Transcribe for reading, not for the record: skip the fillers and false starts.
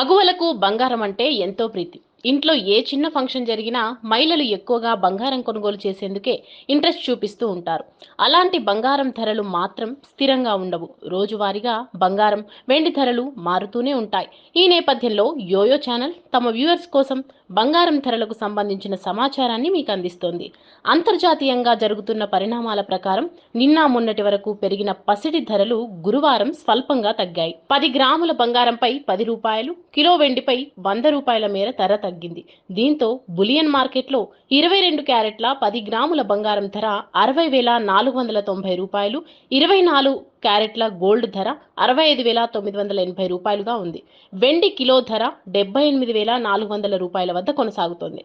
మగువలకు బంగారం అంటే ఎంతో ప్రీతి. ఇంట్లో ఏ చిన్న ఫంక్షన్ జరిగినా మహిళలు ఎక్కువగా బంగారం కొనుగోలు చేసేందుకే ఇంట్రెస్ట్ చూపిస్తూ ఉంటారు. అలాంటి బంగారం ధరలు మాత్రం స్థిరంగా ఉండవు. రోజువారీగా బంగారం, వెండి ధరలు మారుతూనే ఉంటాయి. ఈ నేపథ్యంలో యోయో ఛానల్ తమ వ్యూవర్స్ కోసం బంగారం ధరలకు సంబంధించిన సమాచారాన్ని మీకు అందిస్తోంది. అంతర్జాతీయంగా జరుగుతున్న పరిణామాల ప్రకారం నిన్న మొన్నటి వరకు పెరిగిన పసిడి ధరలు గురువారం స్వల్పంగా తగ్గాయి. 10 గ్రాముల బంగారంపై రూ. 10, కిలో వెండిపై రూ. 100 మేర ధర తగ్గింది. దీంతో బులియన్ మార్కెట్లో 22 క్యారెట్ల 10 గ్రాముల బంగారం ధర రూ. 60,490, 24 క్యారెట్ల గోల్డ్ ధర రూ. 65,980గా ఉంది. వెండి కిలో ధర రూ. 78,400 వద్ద కొనసాగుతోంది.